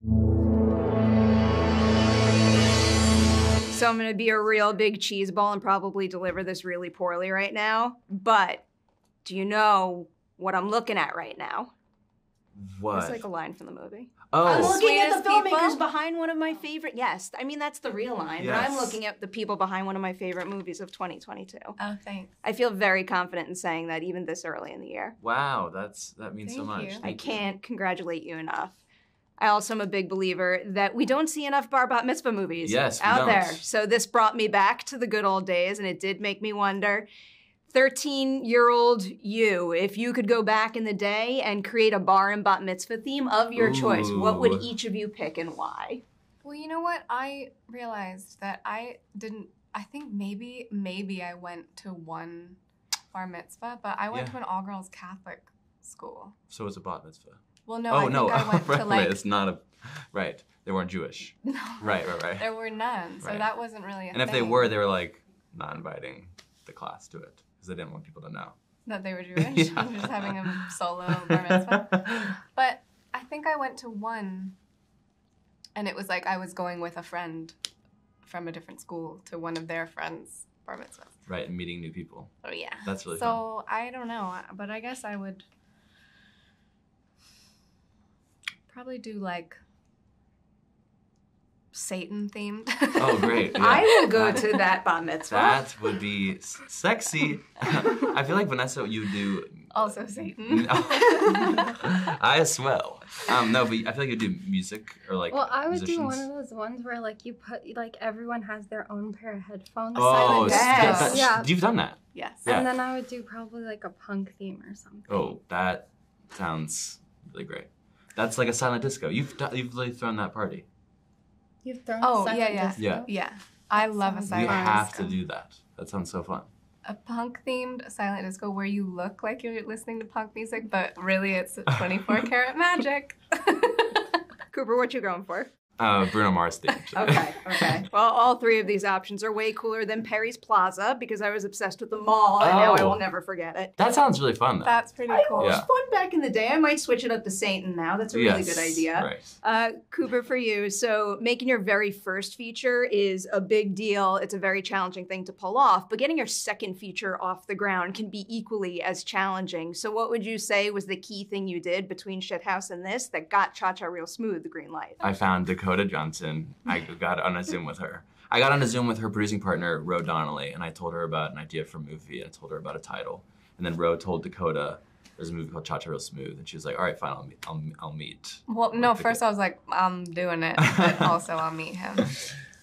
So I'm gonna be a real big cheese ball and probably deliver this really poorly right now, but do you know what I'm looking at right now? What? It's like a line from the movie. Oh. I'm looking at the filmmakers people? behind one of my favorite, yes, I mean, that's the real line, but I'm Yes. looking at the people behind one of my favorite movies of 2022. Oh, thanks. I feel very confident in saying that even this early in the year. Wow, that means so Thank much. you. I Thank you. can't congratulate you enough. I also am a big believer that we don't see enough Bat Mitzvah movies Yes, we out don't. there. So this brought me back to the good old days, and it did make me wonder, 13-year-old you, if you could go back in the day and create a bar and Bat Mitzvah theme of your choice, what would Ooh. each of you pick and why? Well, you know what? I realized that I think maybe I went to one bar mitzvah, but I went Yeah. to an all-girls Catholic school. So it's a bat mitzvah. Well, no, oh, I no. think I went right, to like, right. It's not a... Right. They weren't Jewish. no, Right. there were none, so Right. that wasn't really a And if thing. they were, they were like not inviting the class to it because they didn't want people to know. That they were Jewish, Yeah. and just having a solo bar mitzvah. But I think I went to one, and it was like I was going with a friend from a different school to one of their friends' bar mitzvahs. Right, and meeting new people. Oh yeah. That's really fun. So I don't know, but I guess I would probably do like Satan themed. Oh, great. Yeah. I will go to that Bat Mitzvah. That would be sexy. I feel like Vanessa, you do. Also Satan. I as well. No, but I feel like you do music or like. Well, I would musicians. do one of those ones where like you put like everyone has their own pair of headphones. Oh, Yes. that's- Yeah. You've done that. Yes. Yeah. And then I would do probably like a punk theme or something. Oh, that sounds really great. That's like a silent disco. You've really thrown that party. You've thrown Oh, silent yeah. disco? Yeah. Yeah. I love a sounds silent You have disco. to do that. That sounds so fun. A punk themed silent disco where you look like you're listening to punk music, but really it's 24 karat magic. Cooper, what you going for? Bruno Mars themed. Okay. Well, all three of these options are way cooler than Perry's Plaza because I was obsessed with the mall and now I Oh. will never forget it. That sounds really fun though. That's pretty It cool. was Yeah. fun back in the day. I might switch it up to Satan now. That's a really good idea. Right. Cooper, for you, so making your very first feature is a big deal. It's a very challenging thing to pull off, but getting your second feature off the ground can be equally as challenging. So what would you say was the key thing you did between Shithouse and this that got Cha-Cha Real Smooth the green light? I found Dakota Johnson. I got on a Zoom with her. I got on a Zoom with her producing partner, Ro Donnelly, and I told her about an idea for a movie, and I told her about a title. And then Ro told Dakota there's a movie called Cha-Cha Real Smooth, and she was like, all right, fine, I'll meet. Well, no, Like the first kid. I was like, I'm doing it, but also I'll meet him.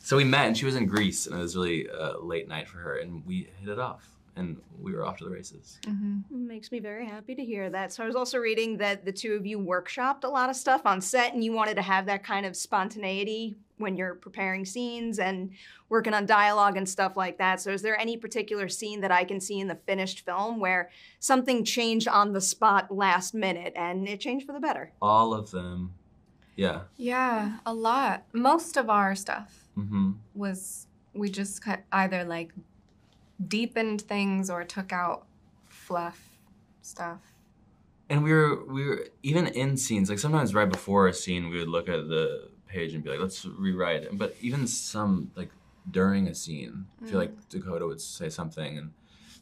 So we met, and she was in Greece, and it was really late night for her, and we hit it off, and we were off to the races. Mm-hmm. Makes me very happy to hear that. So I was also reading that the two of you workshopped a lot of stuff on set and you wanted to have that kind of spontaneity when you're preparing scenes and working on dialogue and stuff like that. So is there any particular scene that I can see in the finished film where something changed on the spot last minute and it changed for the better? All of them. Yeah. Yeah, a lot. Most of our stuff Mm-hmm. was we just either like deepened things or took out fluff stuff. And we were even in scenes, like sometimes right before a scene, we would look at the page and be like, let's rewrite it. But even some, like during a scene, I feel like Dakota would say something and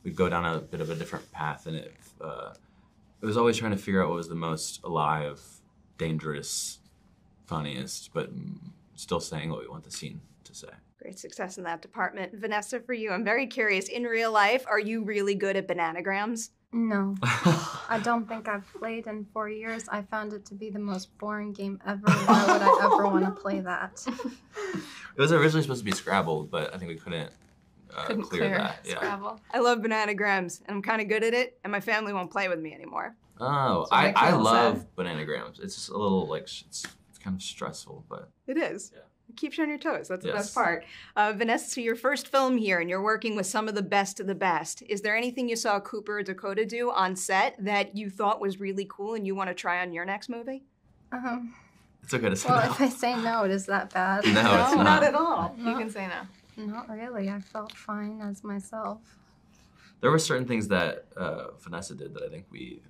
we'd go down a bit of a different path. And it was always trying to figure out what was the most alive, dangerous, funniest, but still saying what we want the scene to say. Great success in that department. Vanessa, for you, I'm very curious. In real life, are you really good at bananagrams? No. I don't think I've played in 4 years. I found it to be the most boring game ever. Why would I ever want to play that? It was originally supposed to be Scrabble, but I think we couldn't clear that. Yeah. Scrabble. I love bananagrams, and I'm kind of good at it, and my family won't play with me anymore. Oh, So it makes I me all love sad. bananagrams. It's just a little like it's kind of stressful, but It is. Yeah. It keeps you on your toes. That's the Yes. best part. Vanessa, so your first film here, and you're working with some of the best of the best. Is there anything you saw Cooper or Dakota do on set that you thought was really cool and you want to try on your next movie? it's okay to say Well, no. if I say no, is that bad? No, it's not not. at all. You can say no. Not really. I felt fine as myself. There were certain things that Vanessa did that I think we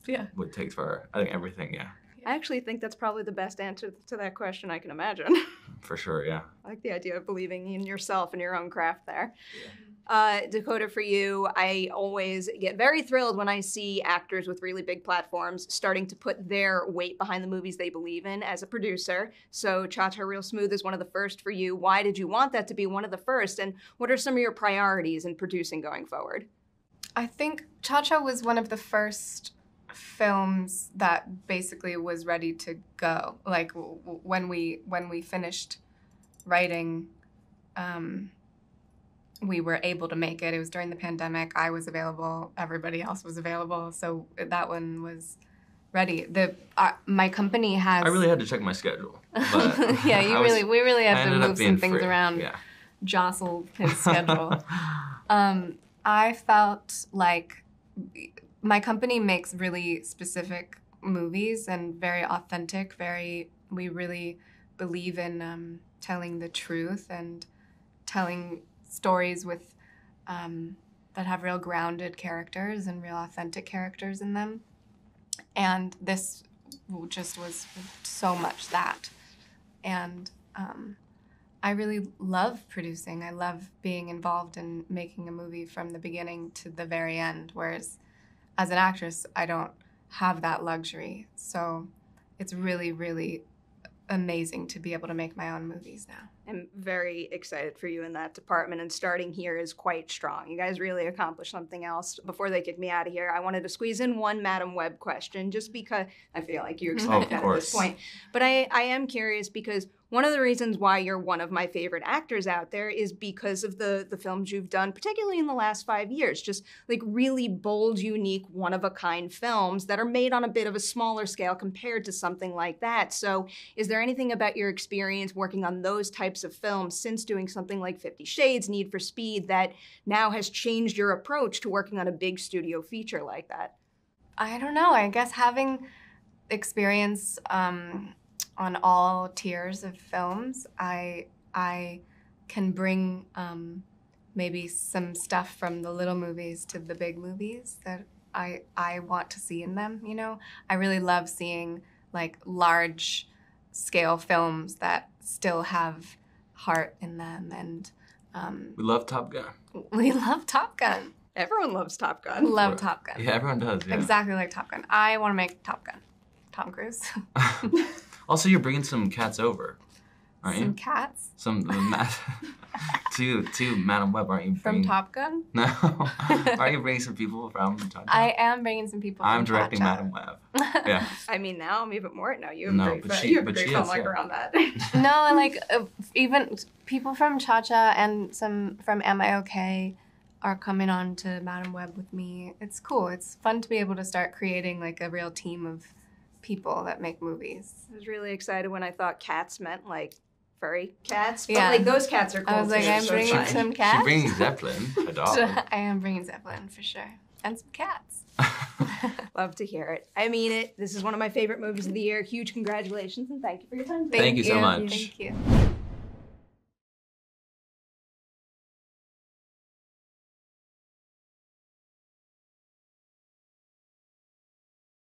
Yeah. would take for her. I think everything, yeah. I actually think that's probably the best answer to that question I can imagine. For sure, yeah. I like the idea of believing in yourself and your own craft there. Dakota, for you, I always get very thrilled when I see actors with really big platforms starting to put their weight behind the movies they believe in as a producer. So Cha-Cha Real Smooth is one of the first for you. Why did you want that to be one of the first? And what are some of your priorities in producing going forward? I think Cha-Cha was one of the first films that basically was ready to go. Like when we finished writing, we were able to make it. It was during the pandemic. I was available. Everybody else was available. So that one was ready. My company has. I really had to check my schedule. But yeah, we really had to move some things free. around. Yeah. Jostle his schedule. I felt like my company makes really specific movies and very authentic. We really believe in telling the truth and telling stories with that have real grounded characters and real authentic characters in them. And this just was so much that. And I really love producing. I love being involved in making a movie from the beginning to the very end, whereas as an actress, I don't have that luxury. So it's really, really amazing to be able to make my own movies now. I'm very excited for you in that department, and starting here is quite strong. You guys really accomplished something else. Before they kick me out of here, I wanted to squeeze in one Madam Web question, just because I feel like you expect that at this point. But I am curious because one of the reasons why you're one of my favorite actors out there is because of the films you've done, particularly in the last 5 years. Just like really bold, unique, one-of-a-kind films that are made on a bit of a smaller scale compared to something like that. So is there anything about your experience working on those types of films since doing something like 50 Shades, Need for Speed, that now has changed your approach to working on a big studio feature like that? I don't know. I guess having experience on all tiers of films, I can bring maybe some stuff from the little movies to the big movies that I want to see in them, you know? I really love seeing like large scale films that still have heart in them, and we love Top Gun. We love Top Gun. Everyone loves Top Gun. Love Top Gun. Yeah, everyone does, yeah. Exactly like Top Gun. I want to make Top Gun. Tom Cruise. Also, you're bringing some cats over, aren't you? Some cats? To Madam Web, aren't you bringing... From Top Gun? No. Aren't you bringing some people from Top Gun? I am bringing some people from I'm directing Cha-Cha. Madam Web. Yeah. I mean, now I'm even more. Now you have No, a but great she film is, like yeah. around that. No, and like even people from Cha-Cha and some from MIOK are coming on to Madam Web with me. It's cool. It's fun to be able to start creating like a real team of people that make movies. I was really excited when I thought cats meant like furry cats. But Yeah. like those cats are cool I was like, too, I'm so it's bringing fine. some cats. She's bringing Zeppelin, a dog. I am bringing Zeppelin for sure. And some cats. Love to hear it. I mean it. This is one of my favorite movies of the year. Huge congratulations and thank you for your time. Thank you so much. Thank you.